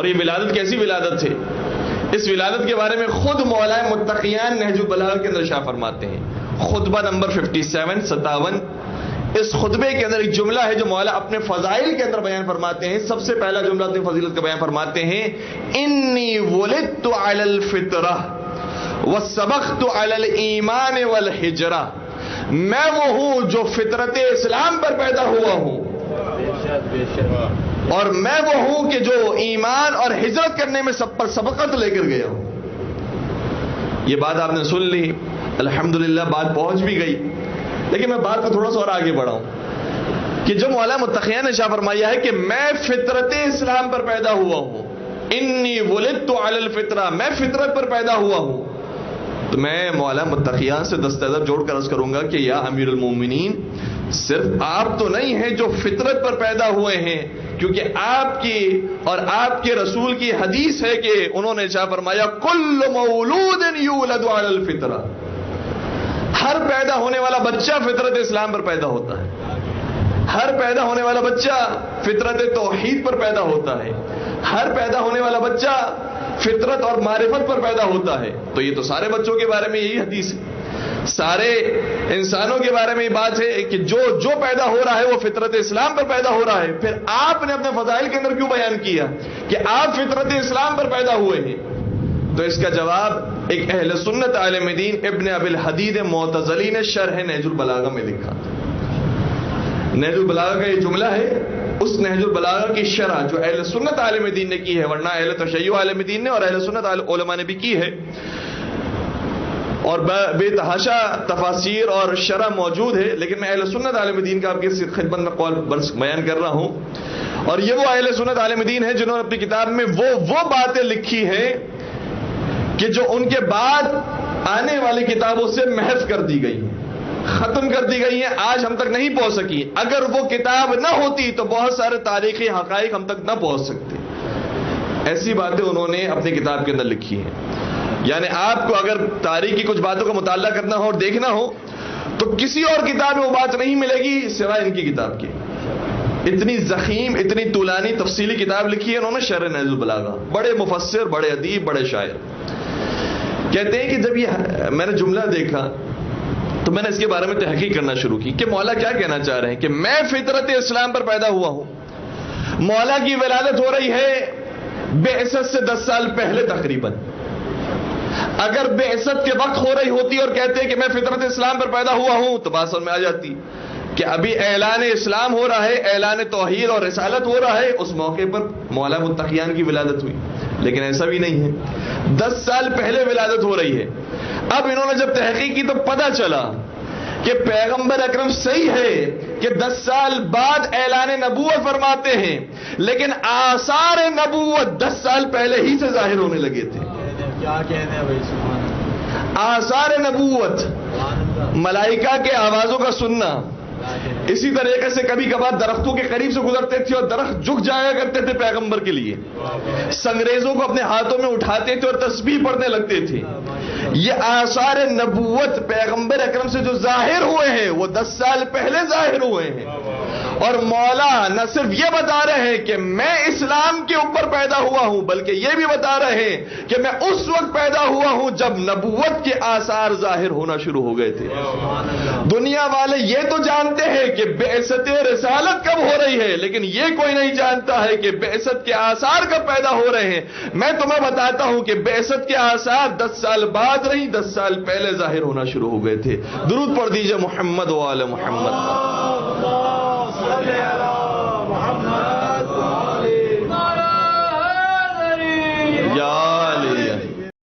اور یہ ولادت کیسی ولادت ہے؟ اس ولادت کے بارے میں خود مولا متقیان نہج البلاغہ کے اندر شاہ فرماتے ہیں، خطبہ نمبر 57 اس خطبے کے اندر ایک جملہ ہے جو مولا اپنے فضائل کے اندر بیان فرماتے ہیں. سب سے پہلا جملہ اپنی فضیلت کا بیان فرماتے ہیں، انی ولدت علی الفطرہ وسبقت علی الایمان والہجرہ، میں وہ ہوں جو فطرت اسلام پر پیدا ہوا ہوں، اور میں وہ ہوں کہ جو ایمان اور ہجرت کرنے میں سب پر سبقت لے کر گیا ہوں. یہ بات آپ نے سن لی، الحمدللہ بات پہنچ بھی گئی، لیکن میں بات کو تھوڑا سا اور آگے بڑھاؤں کہ جو مولا متقیان نے شاہ فرمایا ہے کہ میں فطرت اسلام پر پیدا ہوا ہوں، انی ولدت علی الفطرہ، میں فطرت پر پیدا ہوا ہوں، تو میں مولا متقیان سے دست ادب جوڑ کر عرض کروں گا کہ یا امیر المومنین، صرف آپ تو نہیں ہیں جو فطرت پر پیدا ہوئے ہیں، کیونکہ آپ کی اور آپ کے رسول کی حدیث ہے کہ انہوں نے شاہ فرمایا کل مولود یولد علی الفطرہ، ہر پیدا ہونے والا بچہ فطرت اسلام پر پیدا ہوتا ہے، ہر پیدا ہونے والا بچہ فطرت توحید پر پیدا ہوتا ہے، ہر پیدا ہونے والا بچہ فطرت اور معرفت پر پیدا ہوتا ہے. تو یہ تو سارے بچوں کے بارے میں یہی حدیث ہے، سارے انسانوں کے بارے میں یہ بات ہے کہ جو پیدا ہو رہا ہے وہ فطرت اسلام پر پیدا ہو رہا ہے. پھر آپ نے اپنے فضائل کے اندر کیوں بیان کیا کہ آپ فطرت اسلام پر پیدا ہوئے ہیں؟ تو اس کا جواب ایک اہل سنت عالم دین ابن ابی الحدید معتزلی نے شرح نہج البلاغہ میں لکھا. نہج البلاغہ کا یہ جملہ ہے، اس نہج البلاغہ کی شرح جو اہل سنت عالم دین نے کی ہے، ورنہ اہل تشیع عالم دین نے اور اہل سنت علماء نے بھی کی ہے، اور بے تحاشا تفاسیر اور شرح موجود ہے، لیکن میں اہل سنت عالم دین کا آپ کی خدمت میں قول بیان کر رہا ہوں. اور یہ وہ اہل سنت عالم دین ہے جنہوں نے اپنی کتاب میں وہ باتیں لکھی ہیں کہ جو ان کے بعد آنے والی کتابوں سے محو کر دی گئی ہیں، ختم کر دی گئی ہیں، آج ہم تک نہیں پہنچ سکی. اگر وہ کتاب نہ ہوتی تو بہت سارے تاریخی حقائق ہم تک نہ پہنچ سکتے. ایسی باتیں انہوں نے اپنی کتاب کے اندر لکھی ہیں. یعنی آپ کو اگر تاریخ کی کچھ باتوں کا مطالعہ کرنا ہو اور دیکھنا ہو تو کسی اور کتاب میں وہ بات نہیں ملے گی سوائے ان کی کتاب کی. اتنی ضخیم، اتنی طولانی تفصیلی کتاب لکھی ہے انہوں نے شرح نہج البلاغہ. بڑے مفسر، بڑے ادیب، بڑے شاعر. کہتے ہیں کہ جب یہ میں نے جملہ دیکھا تو میں نے اس کے بارے میں تحقیق کرنا شروع کی کہ مولا کیا کہنا چاہ رہے ہیں کہ میں فطرت اسلام پر پیدا ہوا ہوں. مولا کی ولادت ہو رہی ہے بعثت سے 10 سال پہلے تقریباً. اگر بعثت کے وقت ہو رہی ہوتی اور کہتے ہیں کہ میں فطرت اسلام پر پیدا ہوا ہوں تو بات سمجھ میں آ جاتی کہ ابھی اعلان اسلام ہو رہا ہے، اعلان توحید اور رسالت ہو رہا ہے، اس موقع پر مولا متقیان کی ولادت ہوئی. لیکن ایسا بھی نہیں ہے، 10 سال پہلے ولادت ہو رہی ہے. اب انہوں نے جب تحقیق کی تو پتہ چلا کہ پیغمبر اکرم صحیح ہے کہ 10 سال بعد اعلان نبوت فرماتے ہیں، لیکن آثار نبوت 10 سال پہلے ہی سے ظاہر ہونے لگے تھے. کیا کہنے ہیں بھائی، سبحان آثار نبوت، ملائکہ کے آوازوں کا سننا. اسی طریقے سے کبھی کبھار درختوں کے قریب سے گزرتے تھے اور درخت جھک جایا کرتے تھے پیغمبر کے لیے، سنگریزوں کو اپنے ہاتھوں میں اٹھاتے تھے اور تسبیح پڑھنے لگتے تھے. یہ آثار نبوت پیغمبر اکرم سے جو ظاہر ہوئے ہیں وہ 10 سال پہلے ظاہر ہوئے ہیں. اور مولا نہ صرف یہ بتا رہے ہیں کہ میں اسلام کے اوپر پیدا ہوا ہوں، بلکہ یہ بھی بتا رہے ہیں کہ میں اس وقت پیدا ہوا ہوں جب نبوت کے آثار ظاہر ہونا شروع ہو گئے تھے. دنیا والے یہ تو جانتے ہیں کہ بعثت رسالت کب ہو رہی ہے، لیکن یہ کوئی نہیں جانتا ہے کہ بعثت کے آثار کب پیدا ہو رہے ہیں. میں تمہیں بتاتا ہوں کہ بعثت کے آثار 10 سال بعد نہیں، 10 سال پہلے ظاہر ہونا شروع ہو گئے تھے. درود پڑھ دیجئے محمد و آل محمد.